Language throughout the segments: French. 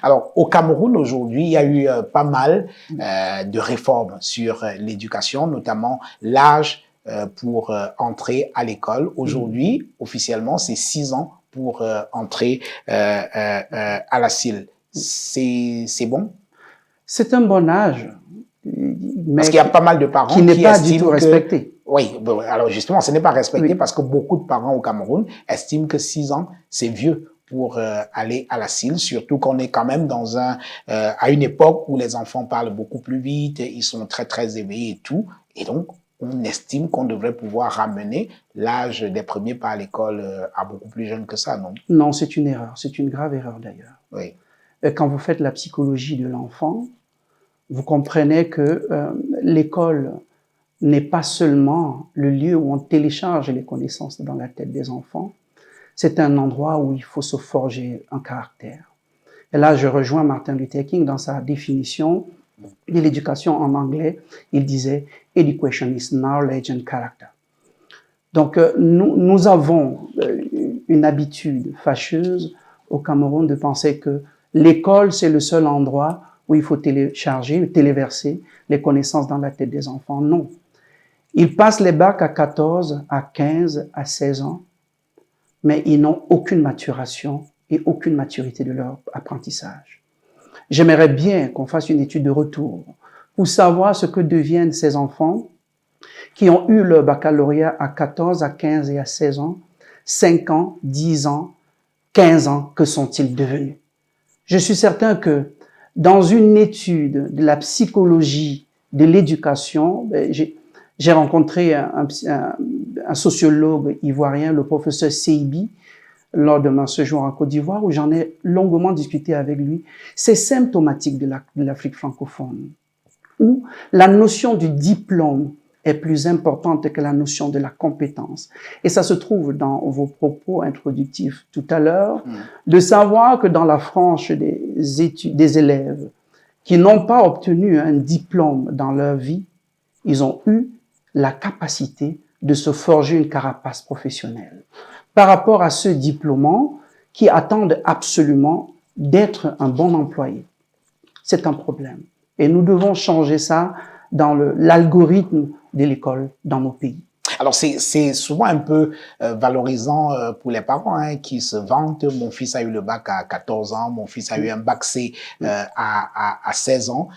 Alors, au Cameroun, aujourd'hui, il y a eu pas mal de réformes sur l'éducation, notamment l'âge pour entrer à l'école. Aujourd'hui, officiellement, c'est 6 ans pour entrer à la CIL. C'est bon? C'est un bon âge, mais parce qu'il y a pas mal de parents qui n'est pas du tout respecté. Oui, alors justement, ce n'est pas respecté Oui. parce que beaucoup de parents au Cameroun estiment que 6 ans, c'est vieux pour aller à la CIL, surtout qu'on est quand même dans à une époque où les enfants parlent beaucoup plus vite, ils sont très, très éveillés et tout. Et donc, on estime qu'on devrait pouvoir ramener l'âge des premiers pas à l'école à beaucoup plus jeune que ça, non? Non, c'est une erreur. C'est une grave erreur d'ailleurs. Oui. Quand vous faites la psychologie de l'enfant, vous comprenez que l'école n'est pas seulement le lieu où on télécharge les connaissances dans la tête des enfants, c'est un endroit où il faut se forger un caractère. Et là, je rejoins Martin Luther King dans sa définition de l'éducation en anglais. Il disait « Education is knowledge and character ». Donc, nous avons une habitude fâcheuse au Cameroun de penser que l'école, c'est le seul endroit où il faut télécharger, téléverser les connaissances dans la tête des enfants. Non. Ils passent les bacs à 14, à 15, à 16 ans, mais ils n'ont aucune maturation et aucune maturité de leur apprentissage. J'aimerais bien qu'on fasse une étude de retour pour savoir ce que deviennent ces enfants qui ont eu le baccalauréat à 14, à 15 et à 16 ans, 5 ans, 10 ans, 15 ans, que sont-ils devenus? Je suis certain que dans une étude de la psychologie de l'éducation, j'ai rencontré un sociologue ivoirien, le professeur Seibi, lors de mon séjour en Côte d'Ivoire, où j'en ai longuement discuté avec lui. C'est symptomatique de l'Afrique francophone, où la notion du diplôme est plus importante que la notion de la compétence. Et ça se trouve dans vos propos introductifs tout à l'heure, de savoir que dans la frange des élèves qui n'ont pas obtenu un diplôme dans leur vie, ils ont eu la capacité de se forger une carapace professionnelle. Par rapport à ceux diplômants qui attendent absolument d'être un bon employé. C'est un problème. Et nous devons changer ça dans l'algorithme de l'école dans nos pays. Alors, c'est souvent un peu valorisant pour les parents qui se vantent. Mon fils a eu le bac à 14 ans, mon fils a eu un bac C à 16 ans.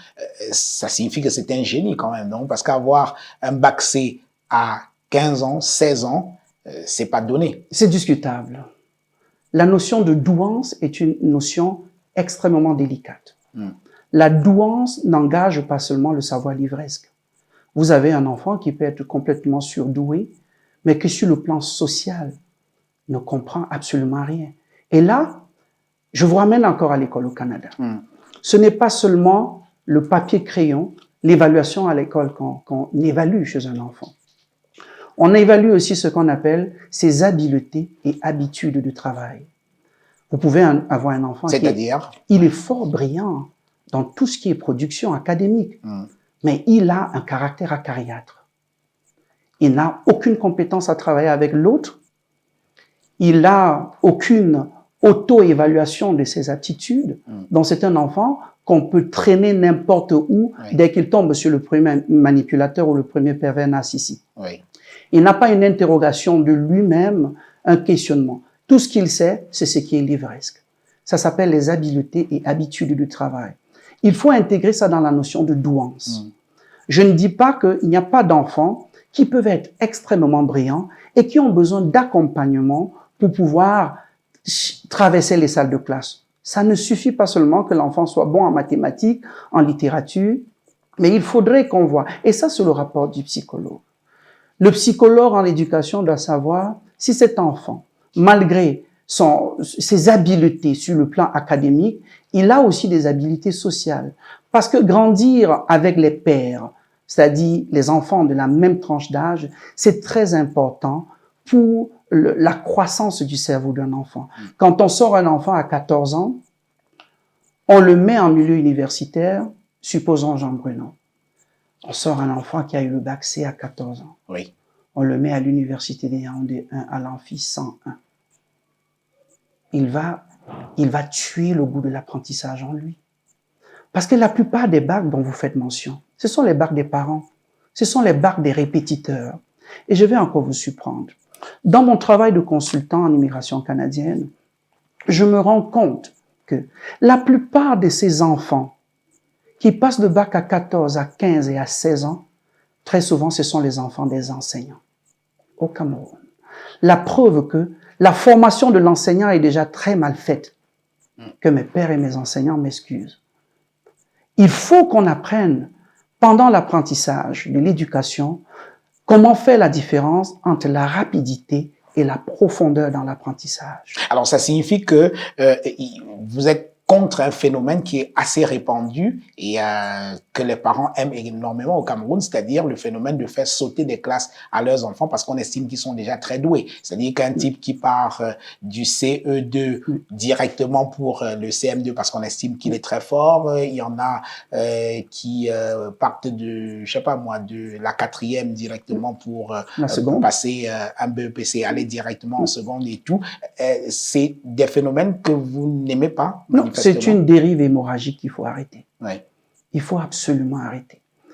Ça signifie que c'est un génie quand même, non? Parce qu'avoir un bac C à 15 ans, 16 ans, c'est pas donné. C'est discutable. La notion de douance est une notion extrêmement délicate. La douance n'engage pas seulement le savoir livresque. Vous avez un enfant qui peut être complètement surdoué, mais qui sur le plan social ne comprend absolument rien. Et là, je vous ramène encore à l'école au Canada. Ce n'est pas seulement le papier-crayon, l'évaluation à l'école qu'on évalue chez un enfant. On évalue aussi ce qu'on appelle ses habiletés et habitudes de travail. Vous pouvez avoir un enfant il est fort brillant dans tout ce qui est production académique, mais il a un caractère acariâtre. Il n'a aucune compétence à travailler avec l'autre. Il n'a aucune auto-évaluation de ses aptitudes. Donc c'est un enfant qu'on peut traîner n'importe où dès qu'il tombe sur le premier manipulateur ou le premier pervers narcissique. Il n'a pas une interrogation de lui-même, un questionnement. Tout ce qu'il sait, c'est ce qui est livresque. Ça s'appelle les habiletés et habitudes du travail. Il faut intégrer ça dans la notion de douance. Je ne dis pas qu'il n'y a pas d'enfants qui peuvent être extrêmement brillants et qui ont besoin d'accompagnement pour pouvoir traverser les salles de classe. Ça ne suffit pas seulement que l'enfant soit bon en mathématiques, en littérature, mais il faudrait qu'on voit. Et ça, c'est le rapport du psychologue. Le psychologue en éducation doit savoir si cet enfant, malgré ses habiletés sur le plan académique, il a aussi des habiletés sociales. Parce que grandir avec les pairs, c'est-à-dire les enfants de la même tranche d'âge, c'est très important pour la croissance du cerveau d'un enfant. Quand on sort un enfant à 14 ans, on le met en milieu universitaire, supposons Jean Bruno. On sort un enfant qui a eu le bac C à 14 ans. Oui. On le met à l'université des Yaoundé 1 à l'amphi 101. Il va il va tuer le goût de l'apprentissage en lui. Parce que la plupart des bacs dont vous faites mention, ce sont les bacs des parents, ce sont les bacs des répétiteurs. Et je vais encore vous surprendre. Dans mon travail de consultant en immigration canadienne, je me rends compte que la plupart de ces enfants qui passent de bac à 14, à 15 et à 16 ans, très souvent, ce sont les enfants des enseignants au Cameroun. La preuve que la formation de l'enseignant est déjà très mal faite. Que mes pères et mes enseignants m'excusent. Il faut qu'on apprenne, pendant l'apprentissage de l'éducation, comment faire la différence entre la rapidité et la profondeur dans l'apprentissage. Alors, ça signifie que vous êtes contre un phénomène qui est assez répandu et que les parents aiment énormément au Cameroun, c'est-à-dire le phénomène de faire sauter des classes à leurs enfants parce qu'on estime qu'ils sont déjà très doués. C'est-à-dire qu'un type qui part du CE2 directement pour le CM2 parce qu'on estime qu'il est très fort, il y en a qui partent de, je sais pas moi, de la 4e directement pour passer un BEPC, aller directement en seconde et tout. C'est des phénomènes que vous n'aimez pas? Non, c'est une dérive hémorragique qu'il faut arrêter. Ouais. Il faut absolument arrêter.